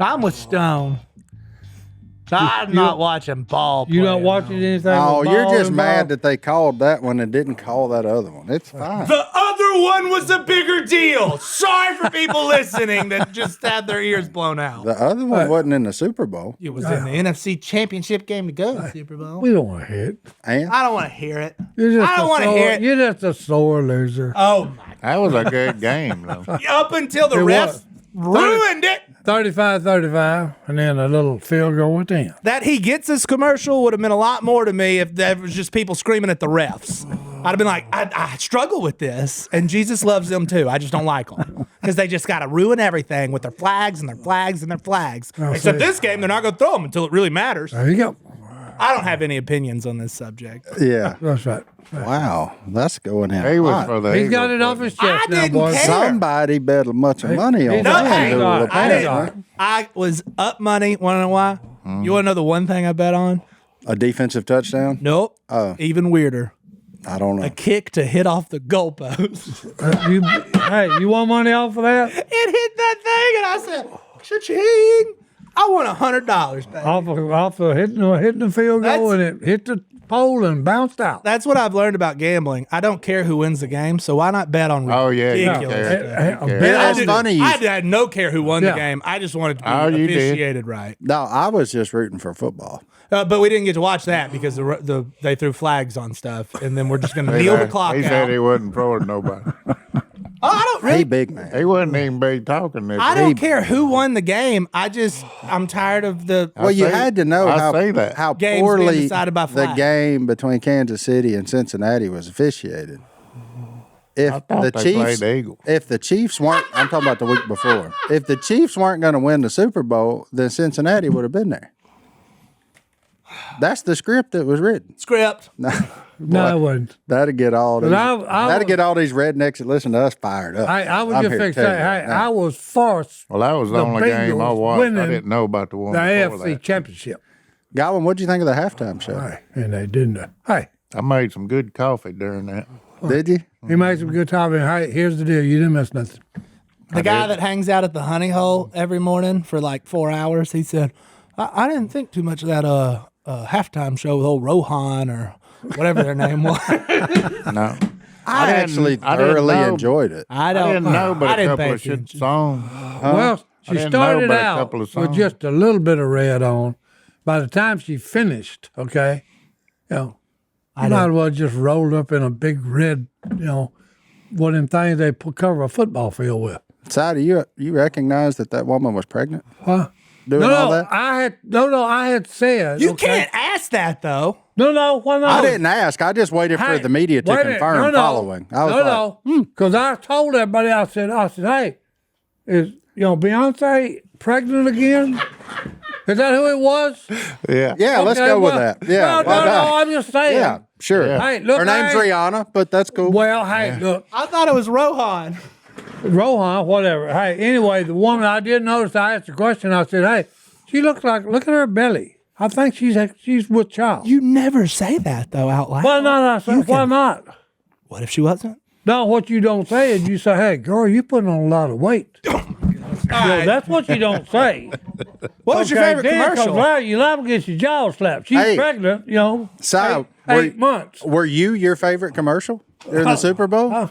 I'm with Stone. I'm not watching ball. You not watching anything? Oh, with you're ball just involved? mad that they called that one and didn't call that other one. It's fine. The other one was a bigger deal. Sorry for people listening that just had their ears blown out. The other one wasn't in the Super Bowl. It was in the NFC Championship game to go to the Super Bowl. We don't want to hear it. And I don't want to hear it. I don't want to hear it. You're just a sore loser. Oh, my. That was a good game, though. Up until the It refs was. ruined it. 35-35, and then a little field goal at the end. That He Gets Us commercial would have meant a lot more to me if there was just people screaming at the refs. I'd have been like, I struggle with this, and Jesus loves them too. I just don't like them because they just got to ruin everything with their flags and their flags and their flags. Except this game, they're not going to throw them until it really matters. There you go. I don't have any opinions on this subject. yeah. That's right. Wow. That's going in. He was hot. for the He's got Eagles, it off his chest I now, didn't boys. care. Somebody bet a bunch of money on No, that. hang Who on. will I pass, didn't. right? I was up money. Want to know why? You want to know the one thing I bet on? A defensive touchdown? Nope. Even weirder. I don't know. A kick to hit off the goalpost. Hey, you want money off of that? It hit that thing, and I said, "Cha-ching!" I won $100, baby. Off of hitting the field goal, and it hit the pole and bounced out. That's what I've learned about gambling. I don't care who wins the game, so why not bet on Oh, yeah. You ridiculous care. stuff? You care. That's funny. I had no care who won the Yeah. game. I just wanted to be Oh, you did. officiated right. No, I was just rooting for football. But we didn't get to watch that because they threw flags on stuff, and then we're just going to kneel the clock He out. said he wasn't throwing nobody. Oh, I don't really. Hey, big man. He wasn't even be talking this. I don't care who won the game. I'm tired of the. Well, you had to know I say that. how Games being poorly decided by the flag. game between Kansas City and Cincinnati was officiated. If thought the they Chiefs, played the Eagles. if the Chiefs weren't, I'm talking about the week before. If the Chiefs weren't going to win the Super Bowl, then Cincinnati would have been there. That's the script that was written. Script. No, I wasn't. That'd get all these, I that'd get all these rednecks that listen to us fired up. I was I'm just here to fixing tell to say, you hey, right now. I was forced Well, that was the The only game I Bengals watched. I winning didn't know about the one the before AFC that. Championship. Godwin, what'd you think of the halftime show? Hey, and they didn't. Hey, I made some good coffee during that. Did you? he made some good time. Hey, here's the deal. You didn't miss nothing. The guy that hangs out at the honey hole every morning for like 4 hours, he said, I didn't think too much of that halftime show with old Rohan or whatever their name was. No. I actually thoroughly enjoyed it. I I don't didn't know but I a didn't couple pay of shit attention. songs. Well, she didn't know started but a out couple of with songs. just a little bit of red on. By the time she finished, okay, you might as well just rolled up in a big red, one of them things they cover a football field with. Side, you recognize that woman was pregnant? Huh? Doing all that? I had said You okay. can't ask that though. No, why not? I didn't ask. I just waited for Hey, the media to wait a minute. confirm following. I was because I told everybody, I said, hey, is Beyonce pregnant again? Is that who it was? Yeah. yeah, let's Okay, go with well, that. Yeah, no, I'm just saying. yeah, sure. Yeah. Hey, look, Her name's hey, Rihanna, but that's cool. Well, hey, look, I thought it was Rohan. Rohan, whatever. Hey, anyway, the woman I did notice, I asked the question. I said, hey, she looks like, look at her belly. I think she's with child. You never say that though out loud. Why not? I said, why not? What if she wasn't? No, what you don't say is you say, hey, girl, you putting on a lot of weight. right. That's what you don't say. What was your favorite then commercial? You liable to get your jaw slapped. She's Hey. pregnant, So, 8 months. were you your favorite commercial during the Super Bowl?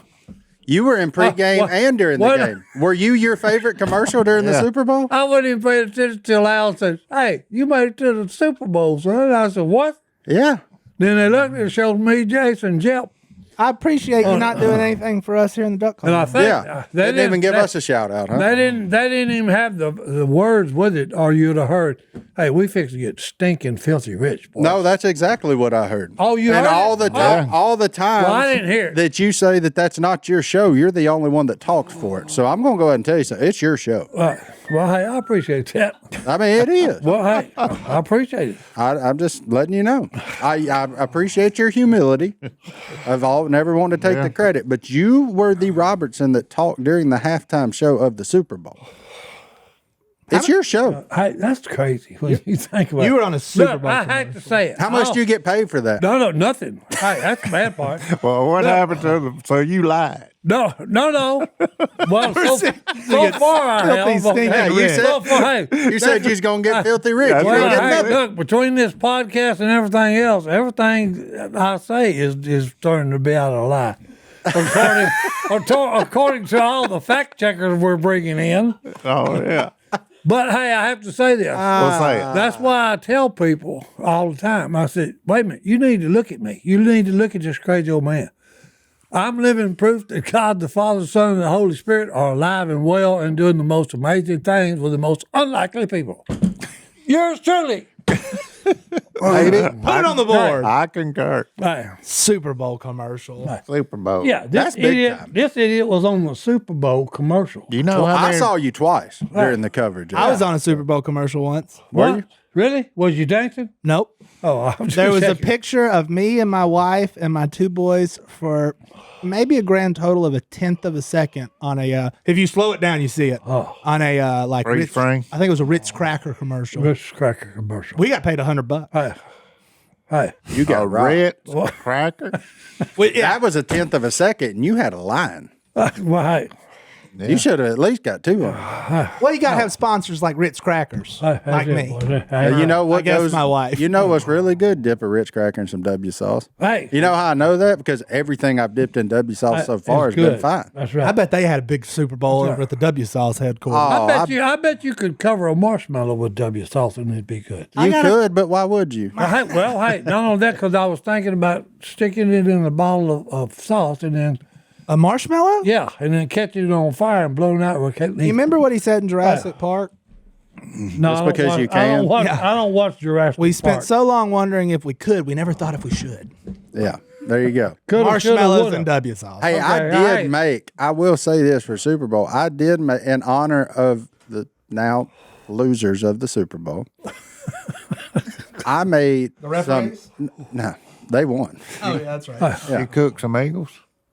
You were in pregame what- and during the what- game. Were you your favorite commercial during the Super Bowl? I wasn't even paying attention till Al said, hey, you made it to the Super Bowl, son. I said, what? Yeah. Then they looked and showed me, Jason, Jep. I appreciate you not doing anything for us here in the Duck And I Call. think Yeah. They didn't even give us a shout out, huh? They didn't even have the words with it, or you'd have heard, hey, we fix to get stinking filthy rich, boy. No, that's exactly what I heard. Oh, you and heard all it? the time, all the time. Well, I didn't hear it. that you say that's not your show. You're the only one that talks for it. So I'm going to go ahead and tell you something. It's your show. Well, hey, I appreciate that. I mean, it is. Well, hey, I appreciate it. I'm just letting you know. I appreciate your humility. I've never wanted to take the credit, but you were the Robertson that talked during the halftime show of the Super Bowl. It's your show. Hey, that's crazy when you think about it. You were on a Super Look, Bowl I hate to say it. How much do you get paid for that? No, nothing. Hey, that's the bad part. Well, what happened to them? So you lied. No. Well, so far I filthy, have. stinking Yeah, you rich. said- So far, hey, You said you was going to get filthy rich. You well, ain't getting hey, nothing. look, between this podcast and everything else, everything I say is turning to be out of lie. According to all the fact checkers we're bringing in. Oh, yeah. But hey, I have to say this. What's that? That's why I tell people all the time. I said, wait a minute, you need to look at me. You need to look at this crazy old man. I'm living proof that God, the Father, Son, and the Holy Spirit are alive and well and doing the most amazing things with the most unlikely people. Yours truly. Lady. Put it on the board. I concur. Hey, Super Bowl commercial. Super Bowl. yeah, That's big time. this idiot was on the Super Bowl commercial. You know how I many- saw you twice during the coverage. I was on a Super Bowl commercial once. Were you? Really? Was you dancing? Nope. Oh, I was There just was a checking. picture of me and my wife and my 2 boys for maybe a grand total of a 1/10 of a second on a. If you slow it down, you see it on a like Freeze Ritz, frame? I think it was a Ritz cracker commercial. Ritz cracker commercial. We got paid $100. Hey, You got a right. Ritz cracker? That was a 1/10 of a second, and you had a line. well, hey, You should have at least got 2 of them. Well, you got to have sponsors like Ritz crackers, that's like it, me. boy. Hey, You know what I guess goes? my wife. You know what's really good? Dip a Ritz cracker in some W sauce. hey, You know how I know that? Because everything I've dipped in W sauce so far has it's good. been fine. That's I right. bet they had a big Super Bowl over at the W Sauce headquarters. Oh, I bet you could cover a marshmallow with W sauce and it'd be good. You could, but why would you? Hey, not only that, because I was thinking about sticking it in a bottle of sauce and then A marshmallow? and then catching it on fire and blowing out. You remember what he said in Jurassic Park? No, Just I don't because watch- you can? I don't watch Jurassic We spent Park. so long wondering if we could. We never thought if we should. Yeah, there you go. Coulda, shoulda, Marshmallows woulda. and W sauce. Hey, I Okay, did all right. make. I will say this for Super Bowl. I did make in honor of the now losers of the Super Bowl. I made The referees? No, they won. Oh, yeah, that's right. You cook some eagles?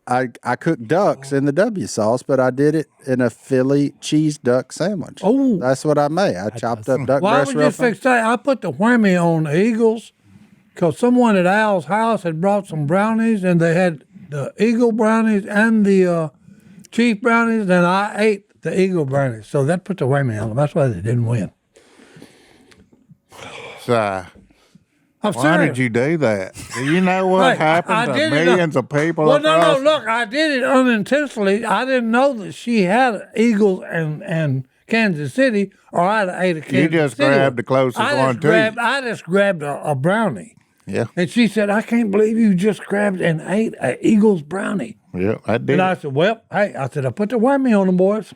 I cooked ducks in the W sauce, but I did it in a Philly cheese duck sandwich. Oh. That's what I made. I chopped up duck Why breast would you real fine. fix that? I put the whammy on the Eagles because someone at Al's house had brought some brownies and they had the Eagle brownies and the chief brownies, and I ate the Eagle brownies. So that put the whammy on them. That's why they didn't win. So, I'm why serious. did you do that? Do you know what Hey, happened I to did it, millions of people Well, across? no, look, I did it unintentionally. I didn't know that she had Eagles and Kansas City, or I'd have ate a Kansas City. just grabbed the closest one to you. I just grabbed a brownie. Yeah, And she said, I can't believe you just grabbed and ate an Eagles brownie. yeah, I did. And I said, well, hey, I put the whammy on them, boys.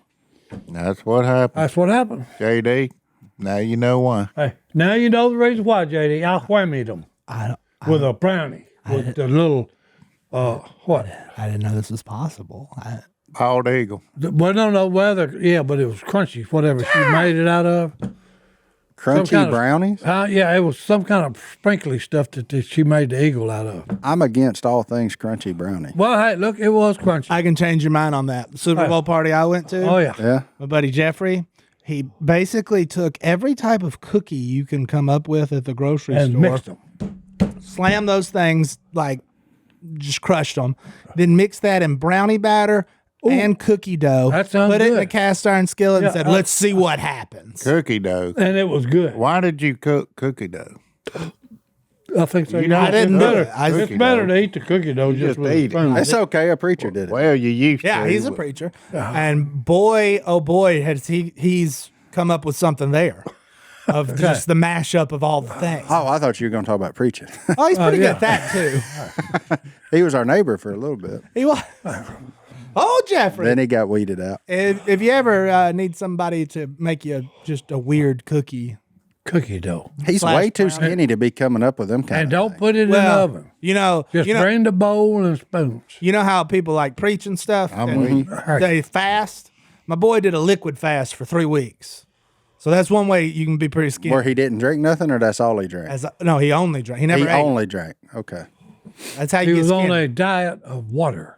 That's what happened. That's what happened. JD, now you know why. Hey, now you know the reason why, JD. I whammied them I with a brownie, with the little, what? didn't know this was possible. Bald eagle. Well, no, whether, but it was crunchy, whatever she made it out of. Crunchy kind of- brownies. Yeah, it was some kind of sprinkly stuff that she made the eagle out of. I'm against all things crunchy brownie. Well, hey, look, it was crunchy. I can change your mind on that. Super Bowl party I went to. Oh, yeah. Yeah. My buddy Jeffrey, he basically took every type of cookie you can come up with at the grocery And store, mixed them. slam those things, like just crushed them, then mix that in brownie batter and cookie dough. That sounds Put it in good. a cast iron skillet and Yeah, said, let's see what happens. Cookie dough. And it was good. Why did you cook cookie dough? I think so. You know, I didn't do better, it. I- it's Cookie better dough. to eat the cookie dough just with a eat it. spoon. It's okay. A preacher did it. Well, you used to. Yeah, he's a but- preacher. And boy, oh boy, has he's come up with something there of just the mashup of all the things. Oh, I thought you were going to talk about preaching. Oh, he's pretty yeah. good at that too. He was our neighbor for a little bit. He was. Oh, Jeffrey. Then he got weeded out. If you ever need somebody to make you just a weird cookie, Cookie dough. He's Slash way too brown. skinny to be coming up with them kind And of don't things. put it in the well, oven. Just you know, bring the bowl and spoons. you know how people like preach and stuff. I'm and with they fast. My boy did a liquid fast for 3 weeks, so that's one way you can be pretty skinny. Where he didn't drink nothing, or that's all he drank? No, he only drank. He never He ate. only drank. Okay. That's how He you get was on skinny. a diet of water.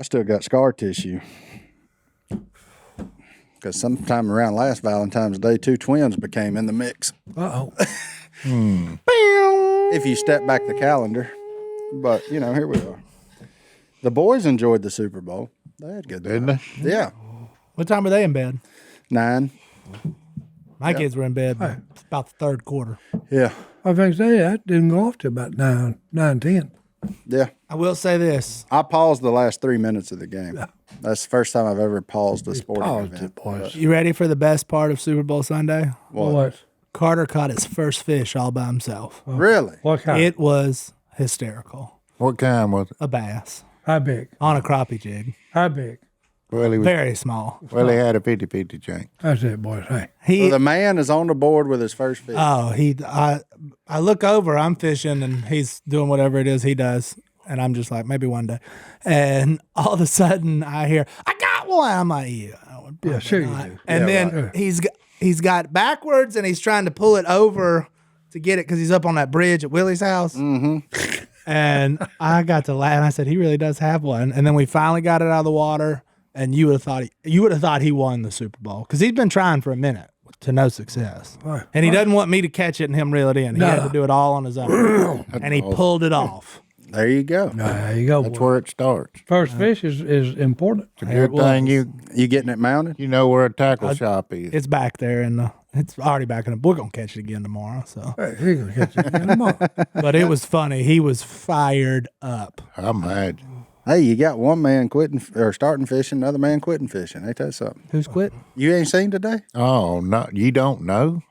I still got scar tissue. Because sometime around last Valentine's Day, 2 twins became in the mix. Uh-oh. If you step back the calendar. But, here we are. The boys enjoyed the Super Bowl. They had good Didn't time. they? Yeah. What time were they in bed? 9. My kids were in bed about the third quarter. Yeah. I think that didn't go off to about 9:10. Yeah. I will say this. I paused the last 3 minutes of the game. Yeah. That's the first time I've ever paused a sporting Paused event. it, boys. You ready for the best part of Super Bowl Sunday? What? Carter caught his first fish all by himself. Really? What kind? It was hysterical. What kind was it? A bass How big? on a crappie jig. How big? Well, Very small. he had a 50-50 chance. That's it, boys. Hey. So the man is on the board with his first fish. I look over, I'm fishing, and he's doing whatever it is he does. And I'm just like, maybe one day. And all of a sudden, I hear, I got one. I'm like, yeah, Sure not. you do. And then he's got backwards, and he's trying to pull it over to get it because he's up on that bridge at Willie's house. Mm-hmm. And I got to laugh. And I said, he really does have one. And then we finally got it out of the water. And you would have thought he won the Super Bowl because he's been trying for a minute to no success. Right. And he doesn't want me to catch it and him reel it in. He had to do it all on his own. And he pulled it off. There you go. There you go. That's boy. where it starts. First fish is important. It's a good thing You getting it mounted? you know where a tackle shop is. It's back there, and it's already back in the. We're gonna catch it again tomorrow. So, Hey, he gonna catch it again tomorrow. but it was funny. He was fired up. I imagine. Hey, you got one man quitting or starting fishing, another man quitting fishing. Ain't that something? Who's quit? You ain't seen today? Oh, no, you don't know?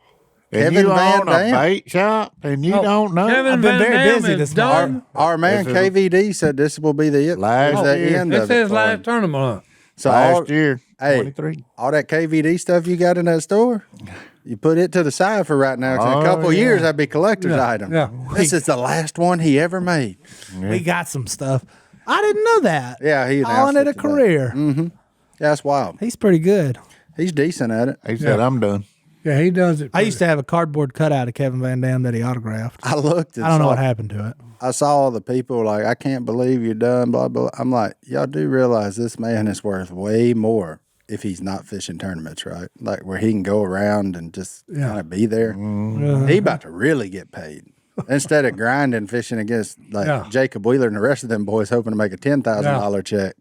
And Kevin you Van own a Dam. bait shop, and you don't know? Kevin I've been Van very Dam busy is this done. morning. Our man This is- KVD said this will be the Last year. end This of it. is for last him. tournament. So all, Last year, hey, 23. all that KVD stuff you got in that store, you put it to the side for right now. 'Cause in a Oh, couple yeah. years, that'd be collector's item. yeah. This is the last one he ever made. We got some stuff. I didn't know that. Yeah, he calling announced it a today. career. Yeah, that's wild. He's pretty good. He's decent at it. He said, I'm done. Yeah, he does it. I used to have a cardboard cutout of Kevin Van Dam that he autographed. I looked and I don't know saw, what happened to it. I saw all the people like, I can't believe you're done, blah, blah. I'm like, y'all do realize this man is worth way more if he's not fishing tournaments, right? Like where he can go around and just kind of be there. He about to really get paid. Instead of grinding fishing against like Jacob Wheeler and the rest of them boys hoping to make a $10,000 check,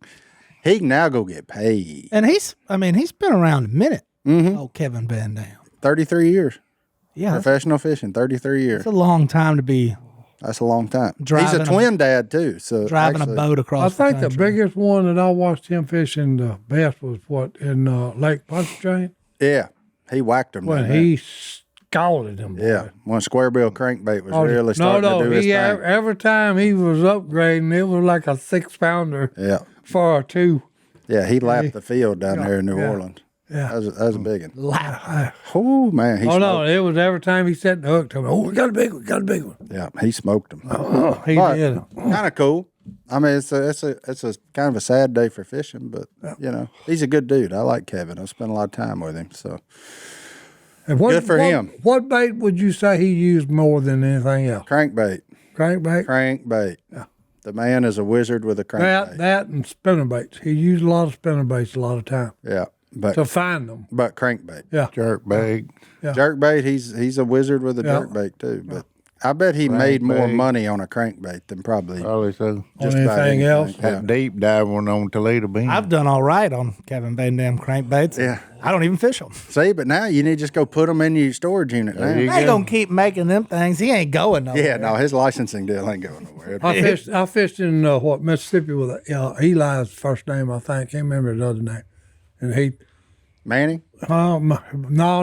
he can now go get paid. And he's been around a minute. Oh, Kevin Van Dam. 33 years. Yeah, that's Professional fishing, 33 years. a long time to be That's a long time. He's Driving a a- twin dad too. So driving actually, a boat I across think the the country. biggest one that I watched him fishing the best was in Lake Pontchartrain Yeah, he whacked him. when down there. he scalded him. Boy. Yeah, when square bill crankbait was Oh, really starting to do his he thing. every time he was upgrading, it was like a 6-pounder Yeah, for a 2. yeah, he lapped the field down there in New yeah. Orleans. Yeah. That was a big one. Loud. Oh man, he Oh no, smoked. it was every time he set the hook to me. Oh, we got a big one, got a big one. Yeah, he smoked him. He But did. kind of cool. I mean, it's a kind of a sad day for fishing, but he's a good dude. I like Kevin. I spent a lot of time with him. So And what, Good for him. What bait would you say he used more than anything else? crankbait, Crankbait. Yeah. The man is a wizard with a crankbait. That and spinner baits. He used a lot of spinner baits a lot of time Yeah, but to find them. crankbait. Yeah. Jerk bag. Yeah. Jerkbait, he's a wizard with a Yeah. jerkbait too. But I bet he made more Crankbait. money on a crankbait than probably Probably so. just On about anything else? Yeah. That deep dive one on Toledo Bean. I've done all right on Kevin Van Dam crankbaits. Yeah. I don't even fish them. See, but now you need to just go put them in your storage unit now. you They ain't gonna keep making them things. He ain't going nowhere. Yeah, no, his licensing deal ain't going nowhere. I fished in Mississippi with Eli's first name, I think. Can't remember his other name. And he, Manning? no,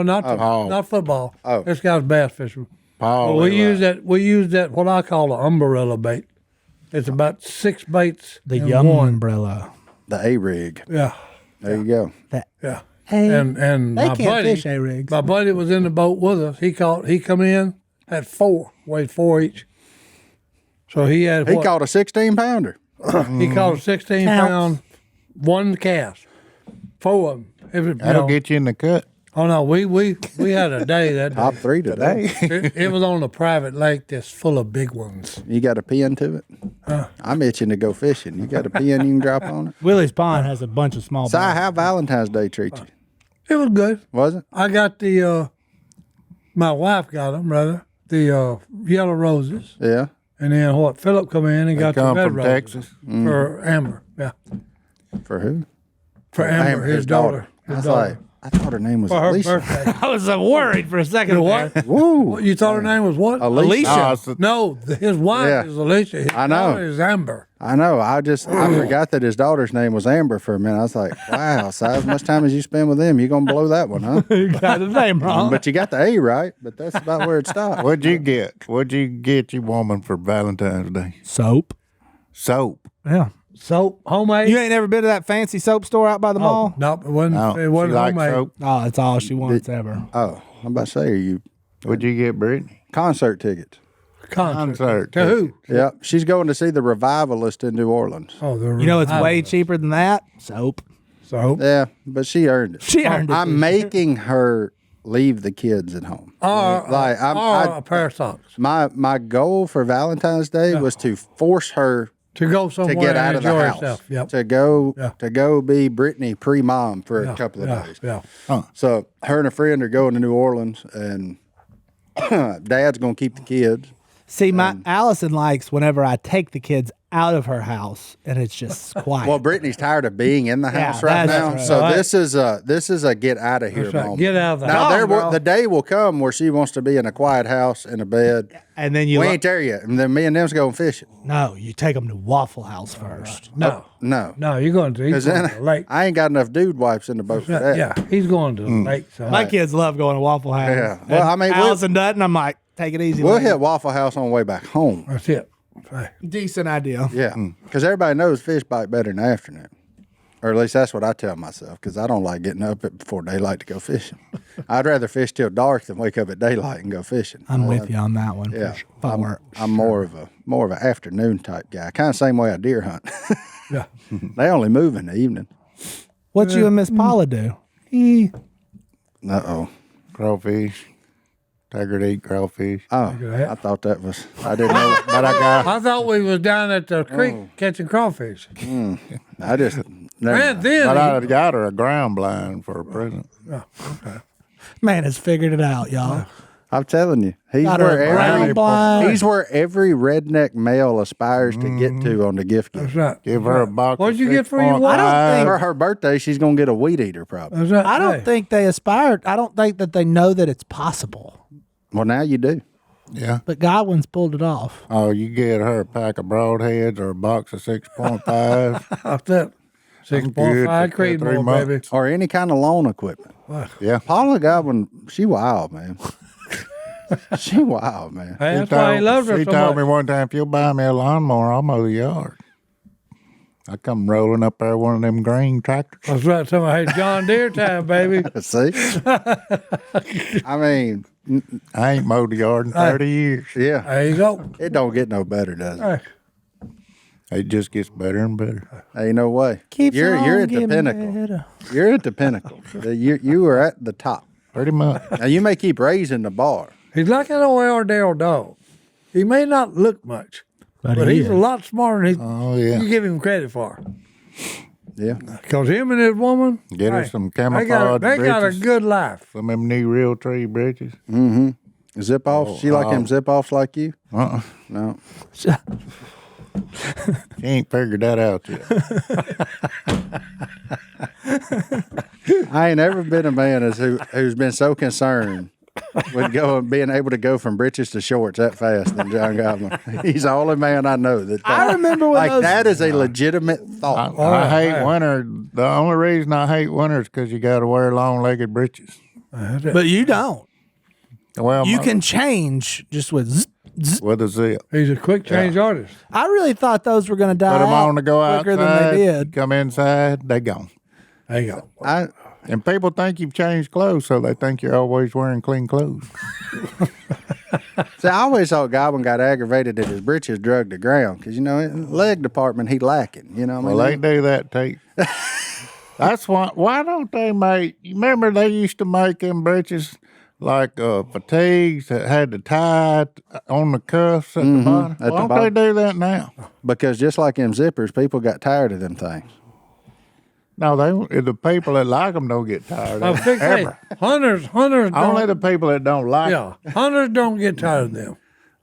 not football. Oh. This guy's bass fisherman. Paul. We use that what I call an umbrella bait. It's about 6 baits. The in young one. umbrella. The A-rig. Yeah, There you go. yeah. Hey, And they my can't buddy, fish A-rigs. my buddy was in the boat with us. He come in, had 4, weighed 4 each. So he had He caught a 16-pounder. he caught a 16-pound, one cast, 4 of them. That'll get you in the cut. Oh no, we had a day that day. Top 3 today. It was on a private lake that's full of big ones. You got a pin to it? I'm itching to go fishing. You got a pin you can drop on it? Willie's Pond has a bunch of small. Si, how Valentine's Day treat you? It was good. Was it? I got the my wife got them rather the yellow roses, Yeah. and then what? Phillip come in and got the come red from roses Texas. for Amber. Yeah, For who? for Amber, his daughter. I was like, I thought her name was For her Alicia. birthday. I was worried for a second. What? there. Woo. You thought her name was what? Alicia. No, his wife Yeah. is Alicia. His I know. daughter is Amber. I know. I forgot that his daughter's name was Amber for a minute. I was like, wow, Si, as much time as you spend with them, you're going to blow that one, huh? You got his name wrong. But you got the A right, but that's about where it stopped. What'd you get? What'd you get your woman for Valentine's Day? Soap. Soap. Yeah. Soap, homemade. You ain't ever been to that fancy soap store out by the mall? No, it wasn't. No, It wasn't she likes homemade. soap. Oh, that's all she wants ever. Oh, I'm about to say, are you What'd you get, Brittany? concert tickets? Concert. To who? Yeah, she's going to see the Revivalist in New Orleans. Oh, the You know it's way cheaper than that? Soap. soap. Yeah, but she earned it. She earned it this I'm making her leave the kids at home. Or, Like, or a pair of socks My goal for Valentine's Day was to force her to go to somewhere get out and of the enjoy house. herself. Yep. To go be Brittany pre-mom for a couple of days. Yeah. So her and a friend are going to New Orleans, and Dad's going to keep the kids. See, Allison likes whenever I take the kids out of her house and it's just quiet. Well, Brittany's tired of being in the Yeah, house right that's now, right. so Right. this is a get out of here That's right. moment. Get out of the Now house. the day will come where she wants to be in a quiet house in a bed. and then you We ain't there yet, and then me and them's going fishing. no, you take them to Waffle House first. No. No, No, you're going to. He's because going then to the lake. I ain't got enough dude wipes in the boat for that. Yeah, he's going to the lake. So. My kids love going to Waffle House. Yeah. Well, And I mean, we'll- Allison doesn't. I'm like, take it easy. We'll lady. hit Waffle House on the way back home. That's it. Right. Decent idea. Yeah, because everybody knows fish bite better in the afternoon. Or at least that's what I tell myself, because I don't like getting up before daylight to go fishing. I'd rather fish till dark than wake up at daylight and go fishing. I'm with you on that one. Yeah, For sure. If I were- I'm more of an afternoon type guy. Kind of same way I deer hunt. Yeah. They only move in the evening. What you and Miss Paula do? Uh-oh. Crawfish. Tiger to eat crawfish. Oh, at I thought that was, I didn't know, but I got, I thought we was down at the creek catching crawfish. I just, never Man, mind. then But I got her a ground blind for a present. Man has figured it out, y'all. I'm telling you, he's Got her where a ground every, blind. he's where every redneck male aspires to get to on the gift gift. that's right. Give her a box. What'd of you get for your wife? 6.5. For her birthday, she's gonna get a weed eater, probably. That's right. I don't Hey, think they aspire. I don't think that they know that it's possible. Well, now you do. Yeah. But Godwin's pulled it off. Oh, you get her a pack of broadheads or a box of 6.5. That's it. 6.5 for 3 Creedmoor, months. baby. Or any kind of lawn equipment. Yeah. Paula Godwin, she wild, man. She wild, man. Hey, that's why he loves her She so told me much. one time, if you'll buy me a lawnmower, I'll mow the yard. I come rolling up there one of them green tractors. That's right. Somebody, hey, John Deere time, baby. See? I mean, I ain't mowed the yard in 30 years. yeah. There you go. It don't get no better, does it? Hey, It just gets better and better. Ain't no way. You're at the pinnacle. You're at the pinnacle. You are at the top. Pretty much. Now you may keep raising the bar. he's like an old Airedale dog. He may not look much, but he's a lot smarter than Oh, yeah. you give him credit for. Yeah. Because him and his woman, Get her hey, some they camouflage got a britches. good life. Some of them new real tree britches. Zip off. She like them zip offs like you? Uh-uh. No. She ain't figured that out yet. I ain't ever been a man who's been so concerned with being able to go from breeches to shorts that fast than John Godwin. He's the only man I know that. I remember when like those- that is a legitimate thought. I hate winter. The only reason I hate winter is because you got to wear long-legged breeches. But you don't. Well, You can change just with zzz, zzz. with a zip. He's a quick change artist. I really thought those were going to die Put them out on to go quicker outside. than they did. Come inside, they gone. There you go. And people think you've changed clothes, so they think you're always wearing clean clothes. See, I always thought Godwin got aggravated that his britches drug the ground because, in the leg department, he lacking. You know what I Well, mean? they do that, Tate. That's why don't they make? You remember they used to make them breeches like fatigues that had the tie on the cuffs at the bottom. Why don't they do that now? Because just like them zippers, people got tired of them things. No, the people that like them don't get tired I of them. think Ever. hunters Only don't. the people that don't like them. Yeah, hunters don't get tired of them.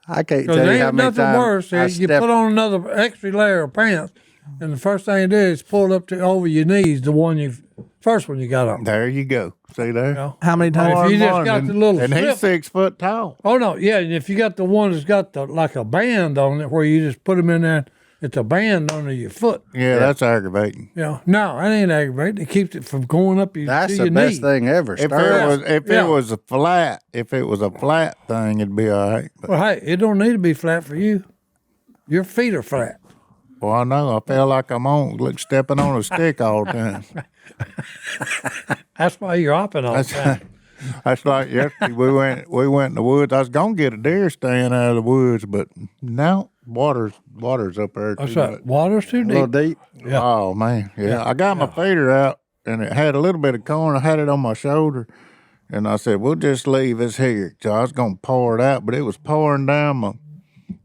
I can't Because tell there you how ain't many nothing times worse. I You put on another extra layer of pants, and the first thing you do is pull up to over your knees the first one you got on. There you go. See there? You know? How many times? If you just Morning, got the little and he's slip- 6 foot tall. Oh no, yeah. And if you got the one that's got like a band on it, where you just put them in there, it's a band under your foot. Yeah, that's aggravating. You know, no, that ain't aggravating. It keeps it from going up your That's to the your best knee. thing ever. If Stir it was a flat, thing, it'd be all right. But, Well, hey, it don't need to be flat for you. Your feet are flat. well, I know. I feel like I'm stepping on a stick all the time. That's why you're hopping all the time. That's like yesterday. We went in the woods. I was gonna get a deer stand out of the woods, but no, water's up there. That's too right. much. Water's too a little deep. deep. Yeah. Oh man, yeah. I got my feeder out, and it had a little bit of corn. I had it on my shoulder, and I said, "We'll just leave this here." So I was gonna pour it out, but it was pouring down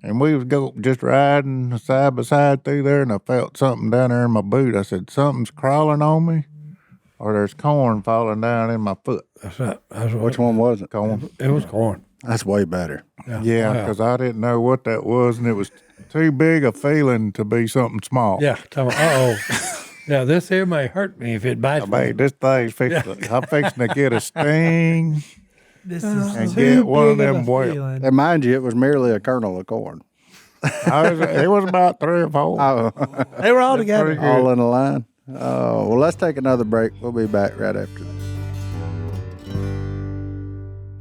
and we was just riding side by side through there, and I felt something down there in my boot. I said, "Something's crawling on me, or there's corn falling down in my foot." That's right. That's what Which one was it? Corn. it was corn. That's way better. Yeah, because I didn't know what that was, and it was too big a feeling to be something small. Yeah. Uh-oh. Yeah, this here may hurt me if it bites I mean, this thing's I'm fixing to get a sting This is and too get one of big them a well. feeling. And mind you, it was merely a kernel of corn. It was about 3 or 4. Oh, They were all together. pretty good. all in a line. Oh, well, let's take another break. We'll be back right after this.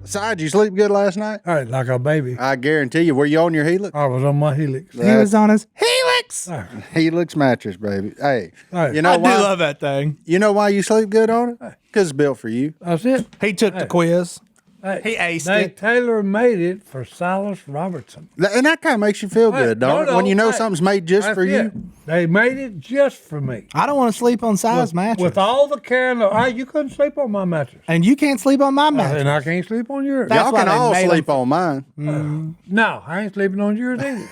Side, you sleep good last night? All right, like a baby. I guarantee you. Were you on your Helix? I was on my helix. He was on his helix. Helix mattress, baby. Hey, Right. you know I do why? love that thing. You know why you sleep good on it? Because it's built for you. That's it. He took the quiz. Hey, He aced they it. tailor made it for Si Robertson. And that kind of makes you feel good, don't it? When you know something's made just That's for you. it. They made it just for me. I don't want to sleep on size mattress. With all the care and you couldn't sleep on my mattress. And you can't sleep on my mattress. And I can't sleep on yours. That's Y'all why can they all made 'em sleep on mine. No, I ain't sleeping on yours either.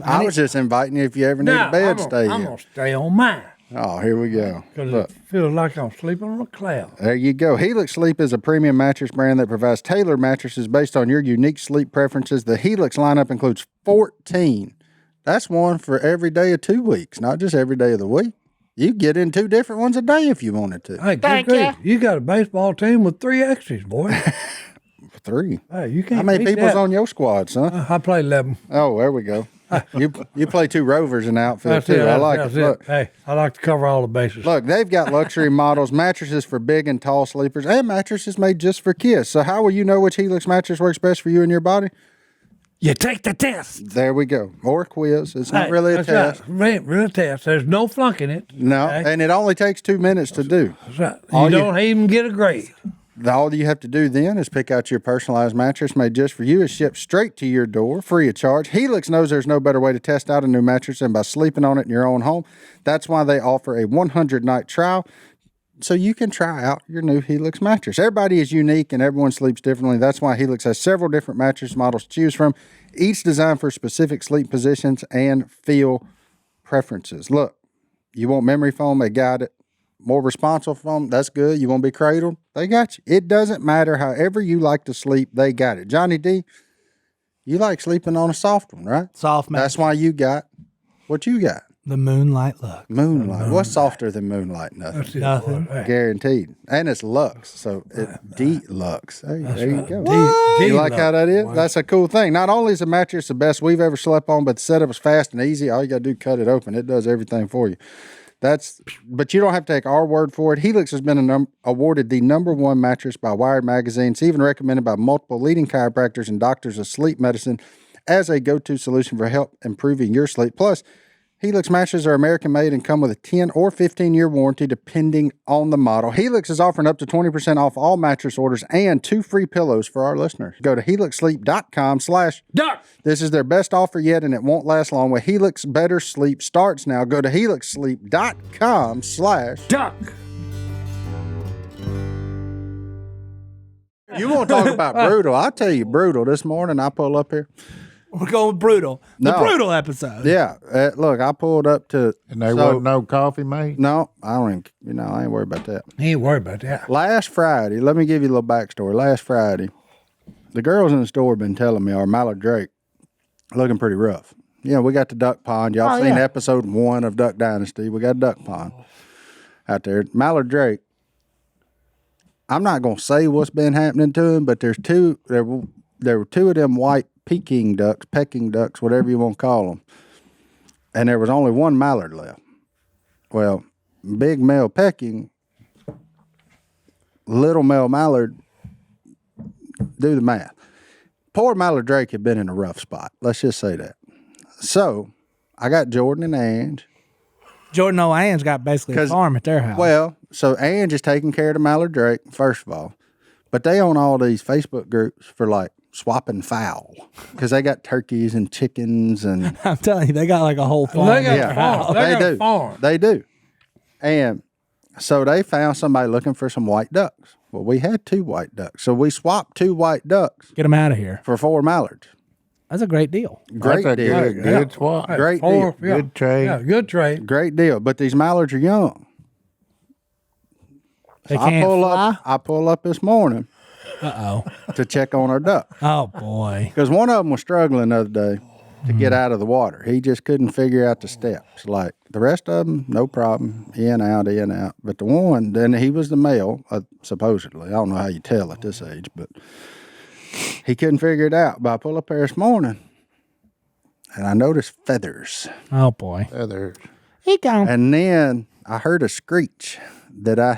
I was just inviting you if you ever need No, a bed I'm stay going in. to stay on mine. Oh, here we go. Because Look. it feels like I'm sleeping on a cloud. There you go. Helix Sleep is a premium mattress brand that provides tailored mattresses based on your unique sleep preferences. The Helix lineup includes 14. That's one for every day of 2 weeks, not just every day of the week. You get in 2 different ones a day if you wanted to. Hey, good grief. You got a baseball team with 3 extras, boy. 3. Hey, you can't How many beat people's that. on your squad, son? I play 11. Oh, there we go. You play 2 rovers in the outfield, That's too. it. I like That's it. Look, Hey, I like to cover all the bases. Look, they've got luxury models, mattresses for big and tall sleepers, and mattresses made just for kids. So how will you know which Helix mattress works best for you and your body? You take the test. There we go. Or a quiz. It's not Hey, really a that's test. Right. Real test. There's no flunking it. No, Okay? and it only takes 2 minutes to do. That's right. all You you- don't even get a grade. All you have to do then is pick out your personalized mattress made just for you. It's shipped straight to your door, free of charge. Helix knows there's no better way to test out a new mattress than by sleeping on it in your own home. That's why they offer a 100-night trial, so you can try out your new Helix mattress. Everybody is unique and everyone sleeps differently. That's why Helix has several different mattress models to choose from, each designed for specific sleep positions and feel preferences. Look, you want memory foam, they got it. More responsive foam, that's good. You want to be cradled, they got you. It doesn't matter. However you like to sleep, they got it. Johnny D, you like sleeping on a soft one, right? Soft mattress. That's why you got what you got. The moonlight look. Moonlight. What's softer than moonlight? Nothing. That's it. Nothing. boy. Hey. Guaranteed. And it's Lux. So Deluxe. Hey, there you go. D- You like how that is? boy. That's a cool thing. Not only is the mattress the best we've ever slept on, but the setup is fast and easy. All you got to do is cut it open. It does everything for you. But you don't have to take our word for it. Helix has been awarded the #1 mattress by Wired Magazine. It's even recommended by multiple leading chiropractors and doctors of sleep medicine as a go-to solution for help improving your sleep. Plus, Helix mattresses are American made and come with a 10 or 15-year warranty depending on the model. Helix is offering up to 20% off all mattress orders and 2 free pillows for our listeners. Go to helixsleep.com/duck. This is their best offer yet, and it won't last long. With Helix, better sleep starts now. Go to helixsleep.com/duck. You want to talk about brutal? I'll tell you brutal. This morning I pull up here. We're going brutal. The brutal episode. Yeah. Look, I pulled up to... And there wasn't no coffee made? No, I don't even... I ain't worried about that. He ain't worried about that. Last Friday, let me give you a little backstory. Last Friday, the girls in the store have been telling me our mallard drake looking pretty rough. We got the duck pond. Y'all seen episode 1 of Duck Dynasty. We got a duck pond out there. Mallard drake, I'm not going to say what's been happening to him, but there were 2 of them white pecking ducks, whatever you want to call them. And there was only 1 mallard left. Well, big male pecking, little male mallard, do the math. Poor mallard drake had been in a rough spot. Let's just say that. So I got Jordan and Ange. Jordan and Ange got basically a farm at their house. Well, so Ange is taking care of the mallard drake, first of all. But they own all these Facebook groups for like swapping fowl because they got turkeys and chickens and I'm telling you, they got like a whole farm. They got a farm. They got a farm. They do. And so they found somebody looking for some white ducks. Well, we had 2 white ducks. So we swapped 2 white ducks. Get them out of here. For 4 mallards. That's a great deal. Great That's deal. a good swap. Great Four, deal. Good trade. Yeah, good trade. Great deal. But these mallards are young. They So can't fly? I pull up this morning to check on our duck. Oh, boy. Because one of them was struggling the other day to get out of the water. He just couldn't figure out the steps. Like the rest of them, no problem. In, out, in, out. But the one, then he was the male, supposedly. I don't know how you tell at this age, but he couldn't figure it out. But I pull up there this morning, and I noticed feathers. Oh, boy. Feathers. He gone. And then I heard a screech that I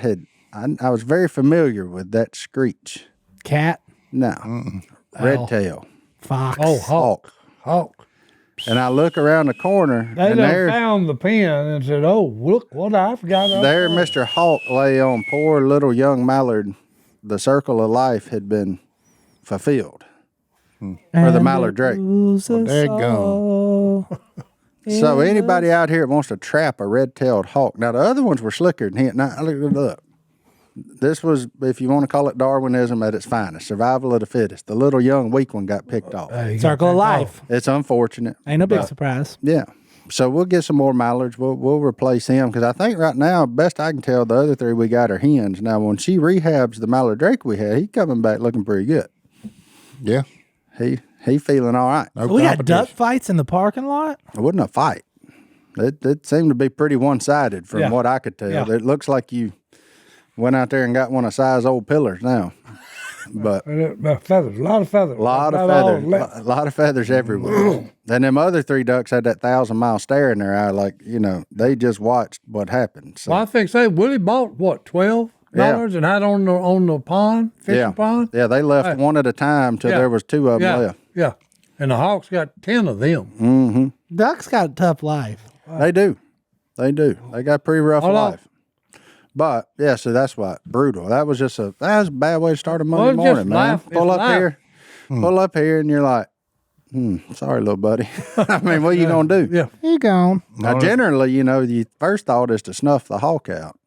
was very familiar with that screech. Cat. No. Red tail. Fox. Oh, hawk. And I look around the corner, They and done there, found the pen and said, "Oh, look what I forgot." there Mr. Hawk lay on poor little young mallard. The circle of life had been fulfilled for the mallard drake. There you go. So anybody out here that wants to trap a red-tailed hawk. Now, the other ones were slicker than him. Now, look it up. This was, if you want to call it Darwinism at its finest, survival of the fittest. The little young weak one got picked off. Circle of life. It's unfortunate. Ain't no big surprise. Yeah. So we'll get some more mallards. We'll replace him because I think right now, best I can tell, the other 3 we got are hens. Now, when she rehabs the mallard drake we had, he's coming back looking pretty good. Yeah. He feeling all right. No We got competition. duck fights in the parking lot? It wasn't a fight. It seemed to be pretty one-sided from what I could tell. Yeah. It looks like you went out there and got one of size old pillars now. But Feathers, a lot of feathers. a lot of feathers everywhere. And them other 3 ducks had that 1,000-mile stare in their eye, like, they just watched what happened. So, Well, I think Willie bought what 12 mallards and had on the pond, fishing pond. Yeah, they left one at a time till there was 2 of them left. Yeah, and the hawks got 10 of them. Ducks got a tough life. They do. They got a pretty rough life. But yeah, so that's what brutal. That was a bad way to start a Monday morning, man. Pull up here, and you're like, sorry, little buddy. I mean, what are you gonna do? Yeah, He gone. Now, generally, your first thought is to snuff the hawk out,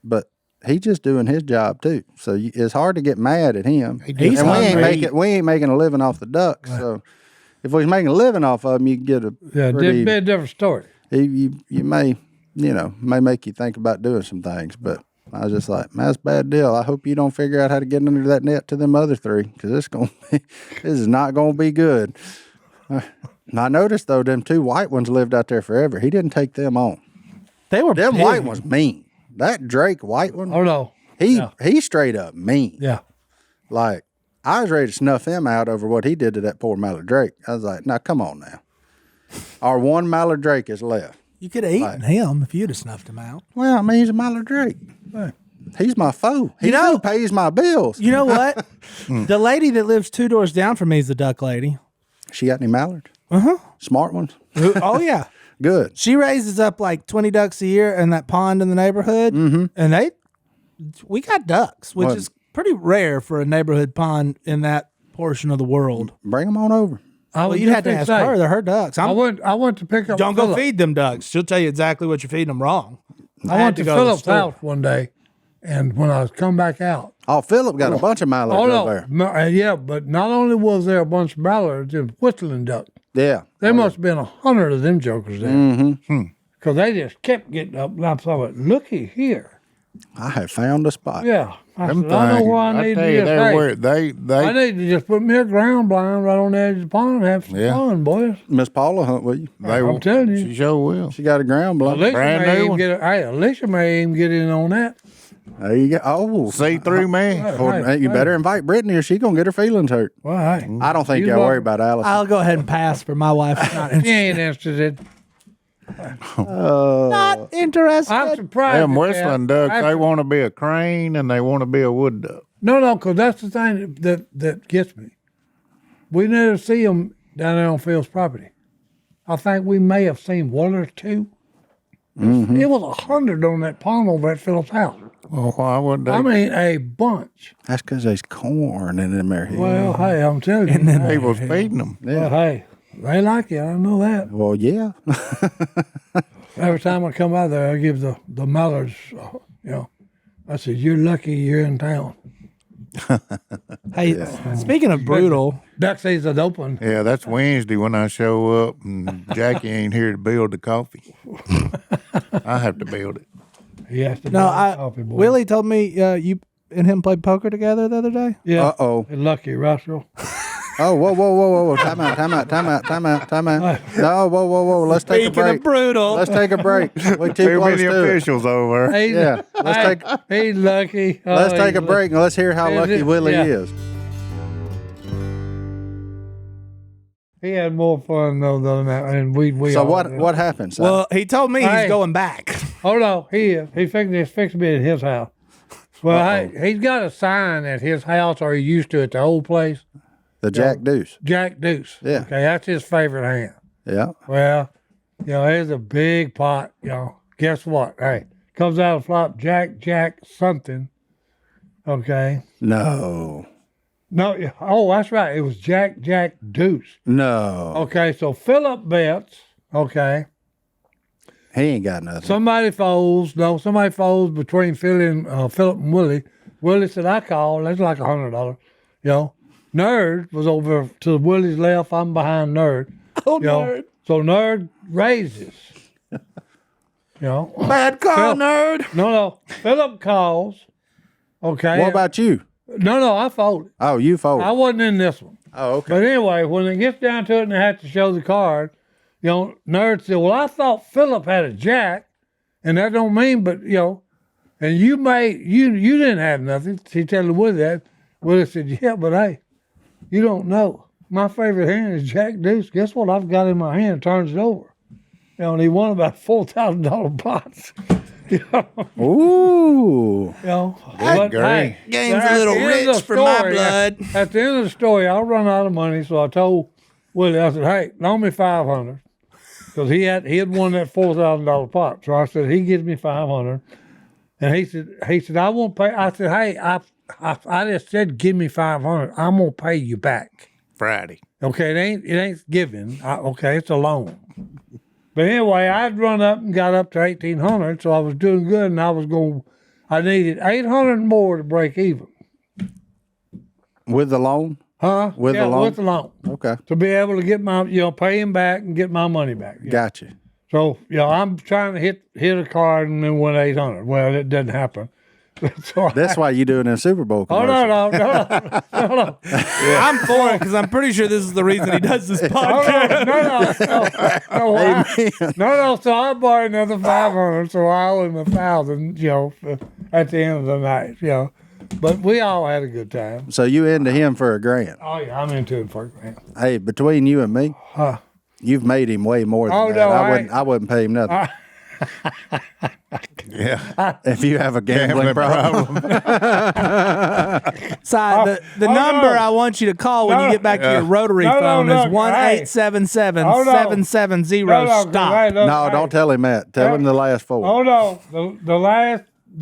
but he's just doing his job too. So it's hard to get mad at him. He's and hungry. we ain't making a living off the ducks. So if we was making a living off of them, you could get a pretty, be a different story. you may make you think about doing some things, but I was just like, man, that's a bad deal. I hope you don't figure out how to get under that net to them other 3 because this is not going to be good. I noticed, though, them 2 white ones lived out there forever. He didn't take them on. Them White ones mean. That Drake white one, Oh no, he straight up mean. yeah. Like, I was ready to snuff him out over what he did to that poor mallard drake. I was like, now, come on now. Our 1 mallard drake is left. You could have eaten him if you'd have snuffed him out. Well, I mean, he's a mallard drake. He's my foe. He pays my bills. You know what? The lady that lives 2 doors down from me is the duck lady. She got any mallards? Smart ones? Oh, yeah. Good. She raises up like 20 ducks a year in that pond in the neighborhood, and we got ducks, which is pretty rare for a neighborhood pond in that portion of the world. Bring them on over. Well, you had to ask her. They're her ducks. I went to pick up. Don't go Phillip. feed them ducks. She'll tell you exactly what you're feeding them wrong. I went to Philip's house one day, and when I was come back out. Oh, Phillip got a bunch of mallards over there. Yeah, but not only was there a bunch of mallards and whistling ducks. Yeah. There must have been 100 of them jokers there. Because they just kept getting up, and I thought, looky here. I have found a spot. Yeah. I said, I know where I need to just, I need to just put me a ground blind right on the edge of the pond and have some fun, boys. Miss Paula hunt with you. I'm telling you. She sure will. She got a ground blind. Alicia may even get in on that. There you go. Oh. See-through man. You better invite Brittany or she going to get her feelings hurt. Well, hey. I don't think y'all worry about Alice. I'll go ahead and pass for my wife. She ain't interested. Not interested. I'm surprised. Them whistling ducks, they want to be a crane and they want to be a wood duck. No, because that's the thing that gets me. We never see them down there on Phil's property. I think we may have seen one or two. It was 100 on that pond over at Phil's house. Well, why would they? I mean, a bunch. That's because there's corn in them there. Well, hey, I'm telling you. He was feeding them. Well, hey, they like it. I know that. Well, yeah. Every time I come out there, I give the mallards, I said, you're lucky you're in town. Hey, speaking of brutal. Duck season open. Yeah, that's Wednesday when I show up and Jackie ain't here to build the coffee. I have to build it. He has to coffee, boy. Willie told me you and him played poker together the other day. Yeah. Uh-oh. Lucky Russell. Oh, whoa. Time out. No, whoa. Let's take a break. Speaking of brutal. Let's take a break. We Too many officials over. Yeah. He's lucky. Let's take a break and let's hear how lucky Willie is. He had more fun though than that, and we. So what happened? Son? Well, he told me he's going back. Hold on, he is. He fixed me at his house. Well, he's got a sign at his house, or he used to at the old place. The Jack Deuce. Jack Deuce. Yeah. Okay, that's his favorite hand. Yeah. Well, there's a big pot. Guess what? Hey, comes out of flop Jack something. Okay. No. Oh, that's right. It was Jack Deuce. No. Okay, so Phillip bets. Okay. He ain't got nothing. Somebody folds between Phillip and Willie. Willie said, I call. That's like $100. Nerd was over to Willie's left. I'm behind Nerd. Oh, Nerd. So Nerd raises. Bad call, Nerd. No. Phillip calls. Okay. What about you? No, I folded. Oh, you folded. I wasn't in this one. Oh, okay. But anyway, when it gets down to it and they have to show the card, Nerd said, well, I thought Phillip had a jack, and that don't mean, but, and you didn't have nothing. He told Willie that. Willie said, yeah, but hey, you don't know. My favorite hand is Jack Deuce. Guess what I've got in my hand? Turns it over. And he won about $4,000 pots. Ooh. But hey, game's a little rich for my blood. At the end of the story, I run out of money, so I told Willie, I said, hey, loan me $500. Because he had won that $4,000 pot. So I said, he gives me $500. And he said, I won't pay. I said, hey, I just said, give me $500. I'm gonna pay you back Friday. Okay, it ain't giving. Okay, it's a loan. But anyway, I'd run up and got up to 1,800, so I was doing good, and I needed 800 more to break even. With the loan? Huh? With the loan? With the loan. Okay. To be able to get my, pay him back and get my money back. Yeah. Gotcha. So, I'm trying to hit a card and then win 800. Well, it doesn't happen. So That's why you doing a Super Bowl commercial. No. I'm for it because I'm pretty sure this is the reason he does this podcast. No. So I borrowed another 500, so I owe him 1,000. At the end of the night. But we all had a good time. So you into him for $1,000? Oh yeah, I'm into it for $1,000. Hey, between you and me, you've made him way more than that. No, I wouldn't pay him nothing. Yeah. If you have a gambling problem. Si, the number I want you to call when you get back to your rotary phone is 1-877-770-STOP. No, don't tell him that. Tell him the last four. Hold on.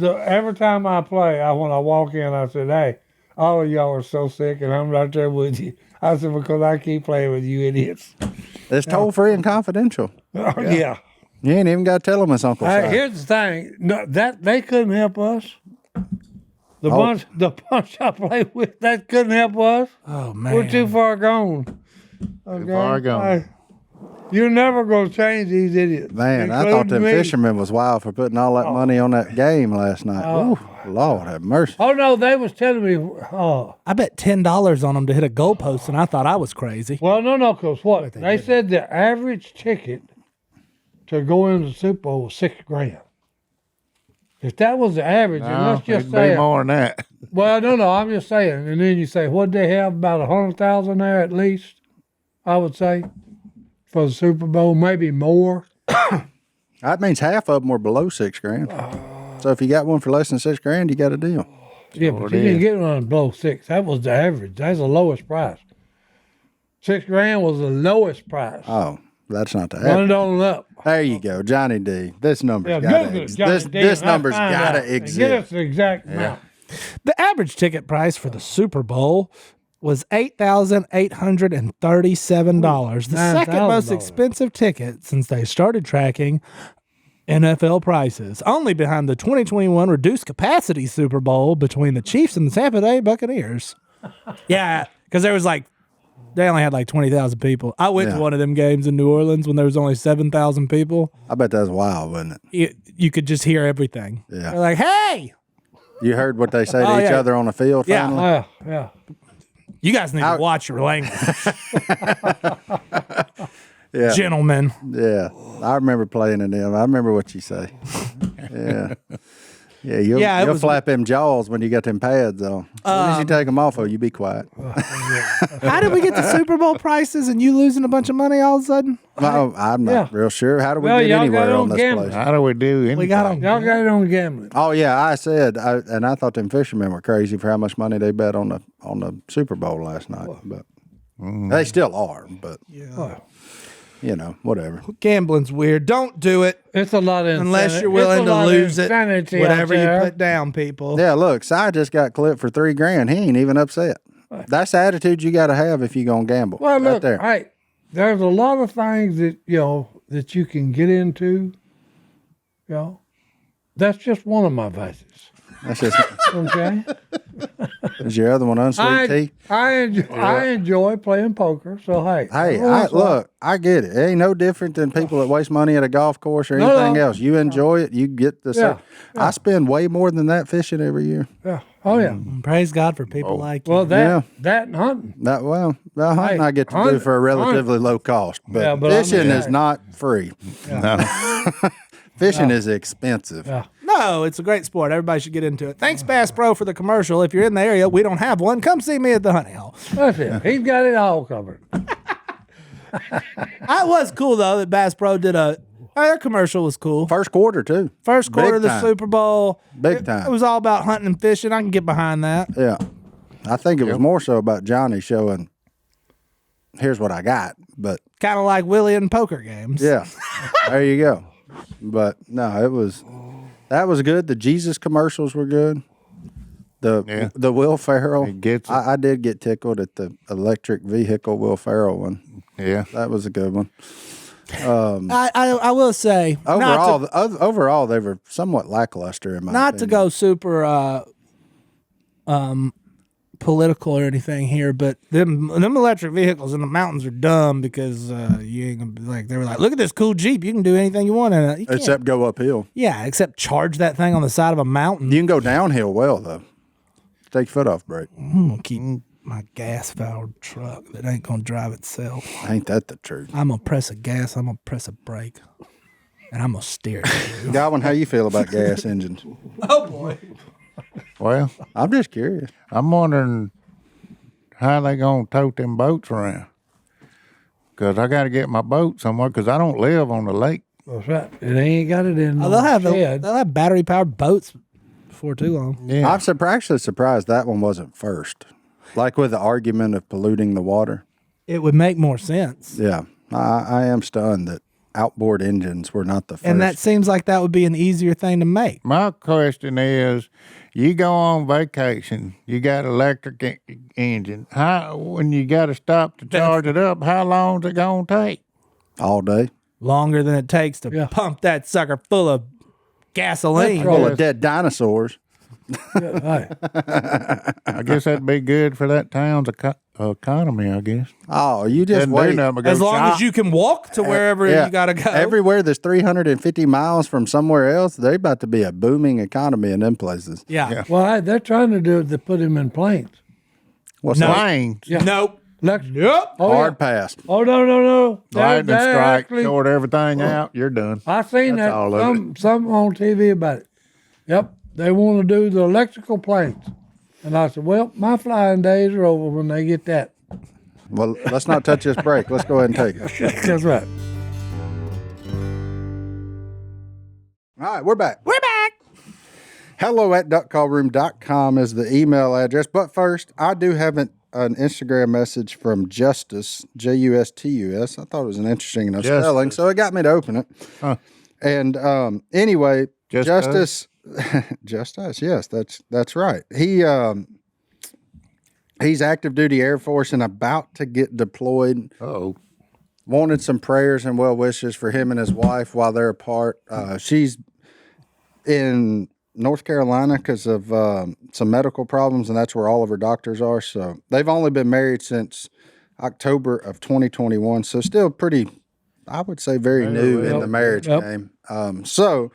Every time I play, when I walk in, I said, "Hey, all of y'all are so sick, and I'm right there with you." I said, "Because I keep playing with you idiots." It's toll free and confidential. Yeah. You ain't even got to tell him it's Uncle Si. Here's the thing. No, that they couldn't help us. The bunch I play with, that couldn't help us. Oh, man. We're too far gone. Too far gone. You're never gonna change these idiots. Man, I thought them fishermen was wild for putting all that money on that game last night. Ooh, Lord have mercy. Oh no, they was telling me. I bet $10 on them to hit a goalpost, and I thought I was crazy. Well, no, because what they said the average ticket to go into the Super Bowl was $6,000. If that was the average, and let's just say be more than that. Well, no, I'm just saying. And then you say, what they have about 100,000 there at least? I would say for the Super Bowl, maybe more. That means half of them were below $6,000. So if you got one for less than $6,000, you got a deal. Yeah, but you didn't get one below 6. That was the average. That's the lowest price. $6,000 was the lowest price. Oh, that's not the Run average. it on up. There you go, Johnny D. This number's got Google to it, Johnny D. this number's got to Get us exist. the exact amount. The average ticket price for the Super Bowl was $8,837. The second most $9,000. expensive ticket since they started tracking NFL prices, only behind the 2021 reduced capacity Super Bowl between the Chiefs and the Tampa Bay Buccaneers. Yeah, because they only had like 20,000 people. I went to one of them games in New Orleans when there was only 7,000 people. I bet that's wild, wasn't it? You could just hear everything. Yeah. They're like, hey! You heard what they say to each other on the field Yeah. finally? Yeah. You guys need to watch your language. Yeah. Gentlemen. Yeah. I remember playing in them. I remember what you say. Yeah. Yeah, you'll flap them jaws when you got them pads on. As soon as you take them off, you be quiet. How did we get to Super Bowl prices and you losing a bunch of money all of a sudden? Well, I'm not real sure. How do we get y'all anywhere got on on this gambling. place? How do we do anything? We got them. Y'all got it on gambling. Oh yeah, I said, and I thought them fishermen were crazy for how much money they bet on the Super Bowl last night, but they still are. But whatever. Gambling's weird. Don't do it It's a lot of unless you're insanity. It's willing a to lot of lose it. insanity Whatever out you there. put down, people. Yeah, look, Si just got clipped for $3,000. He ain't even upset. That's the attitude you got to have if you're gonna gamble. Well, right look, there. hey, there's a lot of things that that you can get into. That's just one of my vices. That's just. Okay. Is your other one unsweet tea? I enjoy playing poker. So hey, Look, I get it. It ain't no different than people that waste money at a golf course or anything else. You enjoy it. You get the. I spend way more than that fishing every year. Yeah. Oh yeah. Praise God for people like you. Well, that and hunting. Hunting I get to do for a relatively low cost, but fishing is not free. Fishing is expensive. Yeah. No, it's a great sport. Everybody should get into it. Thanks, Bass Pro, for the commercial. If you're in the area, we don't have one. Come see me at the hunting hole. That's it. He's got it all covered. It was cool, though, that Bass Pro did their commercial was cool. First quarter, too. First quarter of the time. Super Bowl. Big time. It was all about hunting and fishing. I can get behind that. Yeah. I think it was more so about Johnny showing, here's what I got. But Kind of like Willie in poker games. yeah, there you go. But no, that was good. The Jesus commercials were good. The Will Ferrell. I did get tickled at the electric vehicle Will Ferrell one. Yeah. That was a good one. I will say Overall, they were somewhat lackluster in my opinion. to go super political or anything here, but them electric vehicles in the mountains are dumb because you ain't gonna be like, they were like, look at this cool Jeep, you can do anything you want in it. Except go uphill. Yeah, except charge that thing on the side of a mountain. You can go downhill well though. Take your foot off brake. I'm gonna keep my gas-powered truck that ain't gonna drive itself. Ain't that the truth? I'm gonna press a gas, I'm gonna press a brake, and I'm gonna steer it. Godwin, how you feel about gas engines? Oh boy. Well, I'm just curious. I'm wondering how they gonna tote them boats around. Because I got to get my boat somewhere because I don't live on the lake. That's right. It ain't got it in Oh, the they'll shed. have battery powered boats before too long. Yeah. I'm actually surprised that one wasn't first. Like with the argument of polluting the water. It would make more sense. Yeah, I am stunned that outboard engines were not the first. And that seems like that would be an easier thing to make. My question is, you go on vacation, you got electric engine. When you got to stop to charge it up, how long's it gonna take? All day. Longer than it takes to pump that sucker full of gasoline. Full of dead dinosaurs. Hey, I guess that'd be good for that town's economy, I guess. Oh, you just Doesn't do wait. nothing but go As long shop. as you can walk to wherever Yeah. you got to go. Everywhere that's 350 miles from somewhere else, they're about to be a booming economy in them places. Yeah. well, they're trying to do it to put him in planes. What's No. that? Planes, Nope. Lex- Nope. Oh, Hard yeah. pass. Oh, no. lightning They're strike, actually- sort everything out, you're done. I seen That's that all of some on TV about it. Yep, they want to do the electrical planes, and I said, "Well, my flying days are over when they get that." Well, let's not touch this break. Let's go ahead and take it. That's right. All right, we're back. Hello@duckcallroom.com is the email address. But first, I do have an Instagram message from Justus, Justus. I thought it was an interesting enough Justus. spelling, so it got me to open it. Huh. And anyway, Just Justus, Justus, yes, that's right. He's active duty Air Force and about to get deployed. Oh, Wanted some prayers and well wishes for him and his wife while they're apart. She's in North Carolina because of some medical problems, and that's where all of her doctors are. So they've only been married since October of 2021. So still pretty, I would say, very new in the marriage game. So,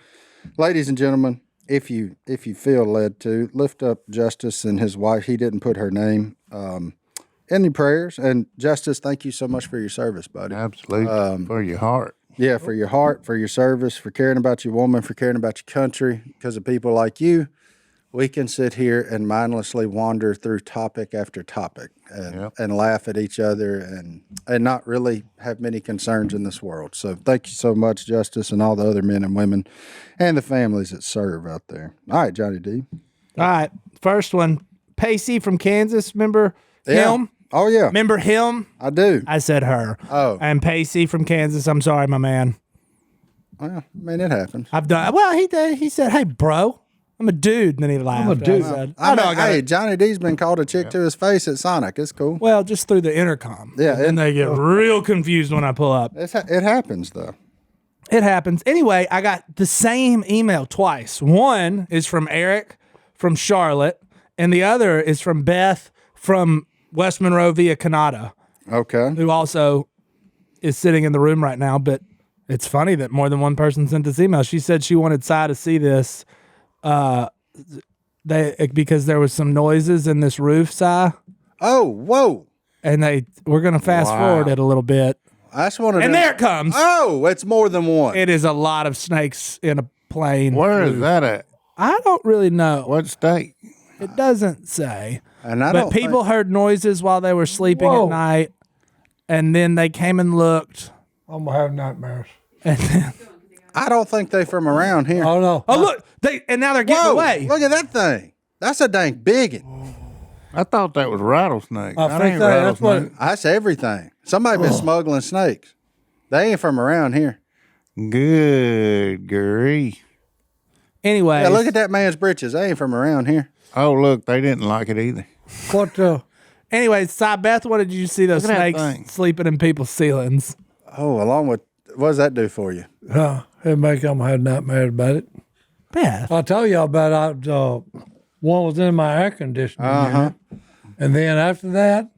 ladies and gentlemen, if you feel led to, lift up Justus and his wife. He didn't put her name in the prayers. And Justus, thank you so much for your service, buddy. absolutely. For your heart. Yeah, for your heart, for your service, for caring about your woman, for caring about your country. Because of people like you, we can sit here and mindlessly wander through topic after topic and laugh at each other and not really have many concerns in this world. So thank you so much, Justus, and all the other men and women and the families that serve out there. All right, Johnny D. All right. First one. Pacey from Kansas. Remember him? Oh, yeah. Remember him? I do. I said her. Oh. And Pacey from Kansas. I'm sorry, my man. Well, I mean, it happens. I've done. Well, he said, "Hey, bro, I'm a dude," and then he laughed. I'm a dude. I said, I know. mean, I got hey, it. Johnny D's been called a chick to his face at Sonic. It's cool. Well, just through the intercom. Yeah, And then they get real confused when I pull up. It happens, though. It happens. Anyway, I got the same email twice. One is from Eric from Charlotte, and the other is from Beth from West Monroe via Canada, Okay. who also is sitting in the room right now. But it's funny that more than one person sent this email. She said she wanted Si to see this because there was some noises in this roof, Si, Oh, whoa. and we're going to fast forward it a little bit. That's one of And them. there it comes. Oh, it's more than one. It is a lot of snakes in a plane. Where is that at? I don't really know. What state? It doesn't say. And I But don't people heard noises while they were sleeping Whoa. at night, and then they came and looked. I'm gonna have nightmares. And then, I don't think they from around here. Oh no! oh look, and now they're getting Whoa, away. look at that thing. That's a dang biggin. I thought that was rattlesnake. I That think ain't that's what. rattlesnake. That's everything. Somebody been smuggling snakes. They ain't from around here. Good grief. Anyway, Yeah, look at that man's britches. They ain't from around here. Oh, look, they didn't like it either. What? Anyway, Si Beth, what did you see those Look at that snakes thing. sleeping in people's ceilings? Oh, along with, what does that do for you? It make them have nightmares about it. Beth, I'll tell you about one was in my air conditioning unit, and then after that,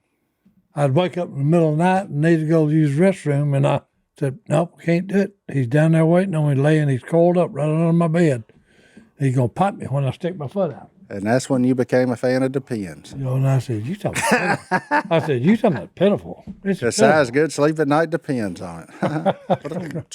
I'd wake up in the middle of the night and need to go use the restroom, and I said, "Nope, can't do it." He's down there waiting on me, laying. He's coiled up right under my bed. He's gonna pop me when I stick my foot out. And that's when you became a fan of Depends. You know, and I said, "You talking?" I said, "You talking about pitiful?" It's The pitiful. size good, sleep at night depends on it.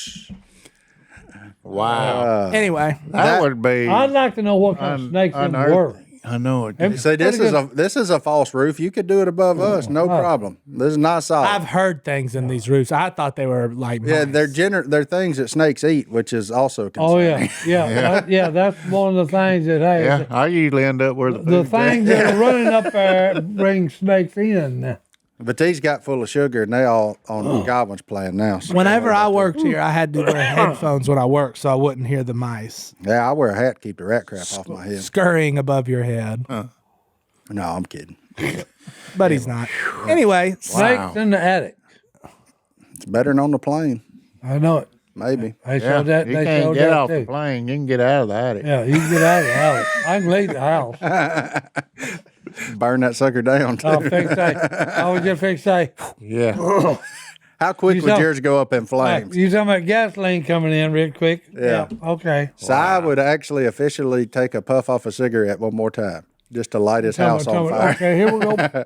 Wow. anyway, that would be I'd like to know what kind of snakes them were. unearthly. I know it. It's See, this pretty is a false roof. You could do it above us, no problem. This is not solid. I've heard things in these roofs. I thought they were like Yeah, mice. they're things that snakes eat, which is also Oh concerning. yeah. That's one of the things that hey, Yeah, I usually end up where the the food's things that are running up there bring snakes in. But these got full of sugar, and they all on Godwin's plan now. So Whenever I worked here, I had to wear headphones when I worked so I wouldn't hear the mice yeah, I wear a hat to keep the rat crap off my head. scurrying above your head. No, I'm kidding. But he's not. Anyway, Snakes in the attic. It's better than on the plane, I know it. maybe. They Yeah, showed that. you They can't showed get that off too. the plane. You can get out of the attic. Yeah, you can get out of the house. I can leave the house. Burn that sucker down too. I'll fix that. I was just fix say. Yeah. How quick You would saw- yours go up in flames? You talking about gasoline coming in real quick? Yeah. Okay. So I would actually officially take a puff off a cigarette one more time, just to light his house on fire. Okay, here we go.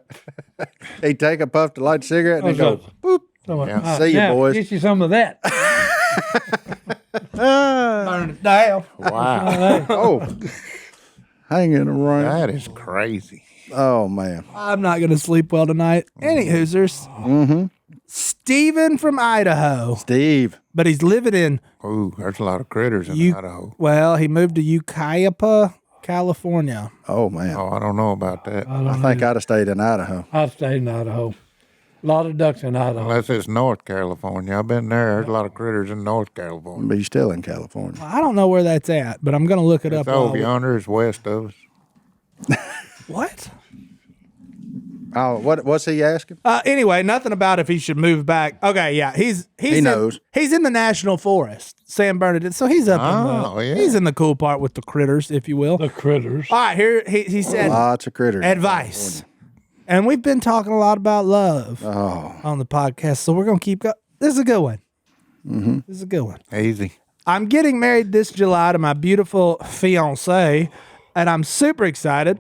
He'd take a puff to light a cigarette and then go, boop. Yeah. See you, boys. Get you some of that. burn it down. Wow. Oh, hanging around. That is crazy. Oh, man. I'm not going to sleep well tonight. Any Hoosers. Mm-hmm. Steven from Idaho, Steve. but he's living in, Ooh, there's a lot of critters in Idaho. well, he moved to Ukiah, California. Oh, man. Oh, I don't know about that. I think I'd have stayed in Idaho. I stayed in Idaho. A lot of ducks in Idaho. Unless it's North California. I've been there. There's a lot of critters in North California. But you're still in California. I don't know where that's at, but I'm going to look it It's up. over while- yonder. It's west of us. What? Oh, what's he asking? Anyway, nothing about if he should move back. Okay, yeah, he's He knows. He's in the national forest, San Bernardino. So he's up Oh, in yeah. he's in the cool part with the critters, if you will. The critters. All right, here he said Lots of critters. advice, and we've been talking a lot about love on the podcast, so we're gonna keep going. This is a good one. Mm-hmm. This is a good one. Easy. I'm getting married this July to my beautiful fiance, and I'm super excited.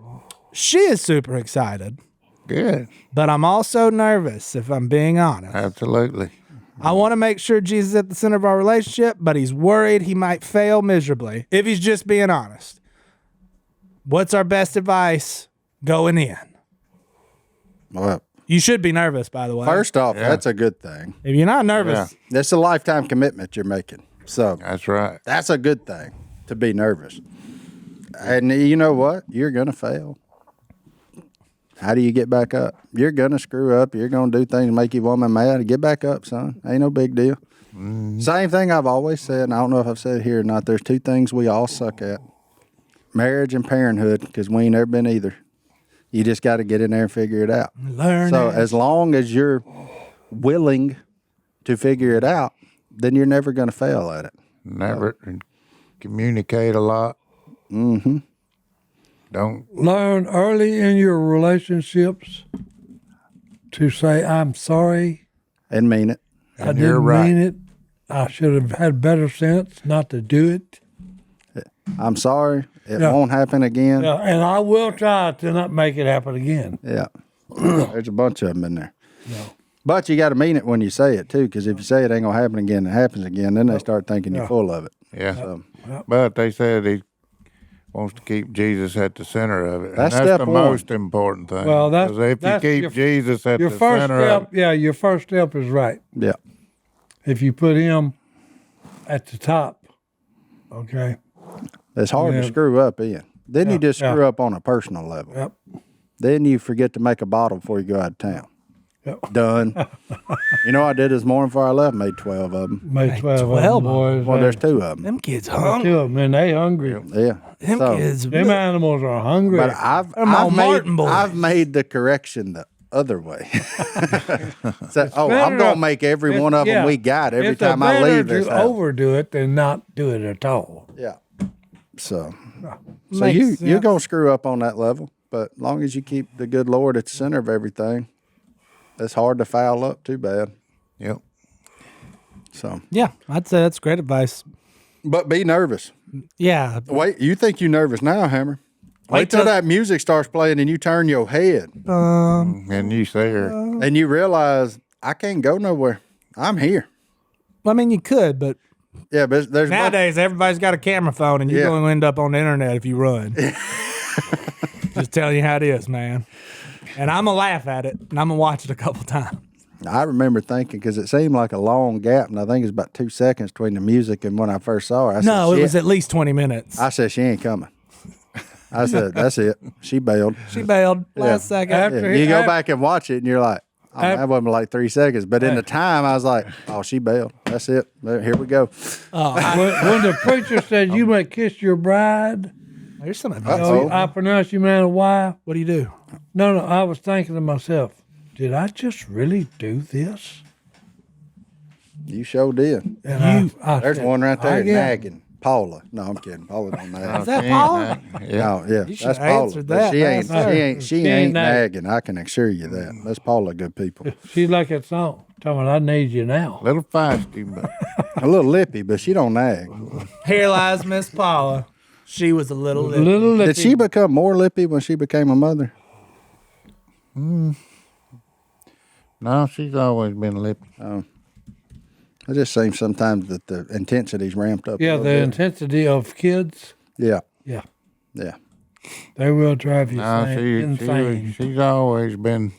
She is super excited. Good. But I'm also nervous, if I'm being honest. Absolutely. I want to make sure Jesus is at the center of our relationship, but he's worried he might fail miserably if he's just being honest. What's our best advice going in? Well, You should be nervous, by the way. first off, that's a good thing. If you're not nervous, That's a lifetime commitment you're making. So That's right. that's a good thing to be nervous. And you know what? You're going to fail. How do you get back up? You're going to screw up. You're going to do things to make your woman mad. Get back up, son. Ain't no big deal. Same thing I've always said, and I don't know if I've said it here or not. There's two things we all suck at. Marriage and parenthood, because we ain't never been either. You just got to get in there and figure it out. learn. So as long as you're willing to figure it out, then you're never going to fail at it. Never communicate a lot. Mm-hmm. Don't. Learn early in your relationships to say, I'm sorry. And mean it. I And you're didn't right. mean it. I should have had better sense not to do it. I'm sorry. It Yeah. won't happen again. Yeah, and I will try to not make it happen again. Yeah. There's a bunch of them in there. But you got to mean it when you say it, too, because if you say it ain't going to happen again, it happens again, then they start thinking you're full of it. Yeah. But they said he wants to keep Jesus at the center of it. That's and step that's the one. most important thing. Well, that's 'Cause if that's you keep Jesus at your the first center of step. Yeah, your first step is right. Yeah. If you put him at the top, okay. It's hard to Yeah. screw up in. Then you just yeah. screw up on a personal level. Yep. Then you forget to make a bottle before you go out of town. Yep. Done. You know what I did this morning before I left? Made 12 of them. Made 12 of 12 them, boys. Well, there's 2 of them. them kids There's hungry. 2 of them, and they hungry. Yeah. Them So, kids. Them animals are hungry. But I've all Martin made boys. I've made the correction the other way. So, I'm better gonna to- make every one of them yeah. we got every It's time I better leave this to house. overdo it than not do it at all. Yeah. So Makes you're sense. gonna screw up on that level, but as long as you keep the good Lord at the center of everything, it's hard to foul up too bad. Yep. So, Yeah, I'd say that's great advice. but be nervous. Yeah. Wait, you think you're nervous now, Hammer? Wait till till- that music starts playing and you turn your head And you say her. and you realize I can't go nowhere. I'm here. I mean, you could, but Yeah, but there's nowadays everybody's got a camera phone, and you're Yeah. going to end up on the internet if you run. Just telling you how it is, man. And I'm going to laugh at it, and I'm going to watch it a couple times. I remember thinking, because it seemed like a long gap, and I think it was about 2 seconds between the music and when I first saw her. I No, said, it was at least 20 minutes. I said, she ain't coming. I said, that's it. She bailed. She bailed last second. Yeah, you go back and watch it, and you're like, oh, that wasn't like 3 seconds. But in the time, I was like, oh, she bailed. That's it. Here we go. When the preacher said, you may kiss your bride, There's some I pronounce you man a wife. What do you do? No, I was thinking to myself, did I just really do this? You sure did. And I There's said, one right there I guess. nagging. Paula. No, I'm kidding. Paula don't nag. Is that Paula? No, yeah, You should that's have Paula. answered But that. she ain't. That's She ain't nagging. I can assure you that. That's Paula. Good people. She's like that song. Talking about, I need you now. A little feisty, but A little lippy, but she don't nag. Here lies Miss Paula. She was a little lippy. Little Did she become more lippy when she became a mother? no, she's always been lippy. It just seems sometimes that the intensity's ramped up. Yeah, a the little bit. intensity of kids. Yeah, Yeah, yeah. they will drive you No, insane. she's always been.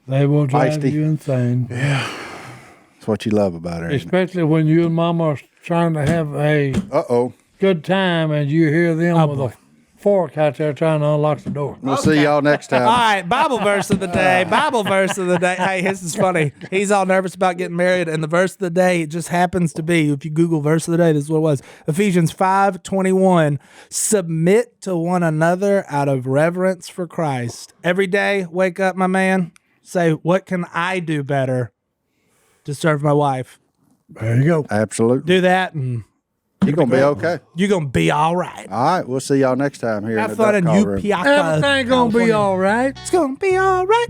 They will drive Feisty. you insane. That's what you love about her. Especially when you and Mama are trying to have a Uh-oh. good time and you hear them with a fork out there trying to unlock the door. We'll see y'all next time. All right, Bible verse of the day. Bible verse of the day. Hey, this is funny. He's all nervous about getting married, and the verse of the day it just happens to be, if you Google verse of the day, this is what it was. Ephesians 5:21. Submit to one another out of reverence for Christ. Every day, wake up, my man. Say, what can I do better to serve my wife? There you go. Absolutely. Do that, and You're going to be okay. you're going to be all right. All right. We'll see y'all next time here. Have in the fun Duck in Call Room. Upiaka. Everything gonna be all right. It's going to be all right.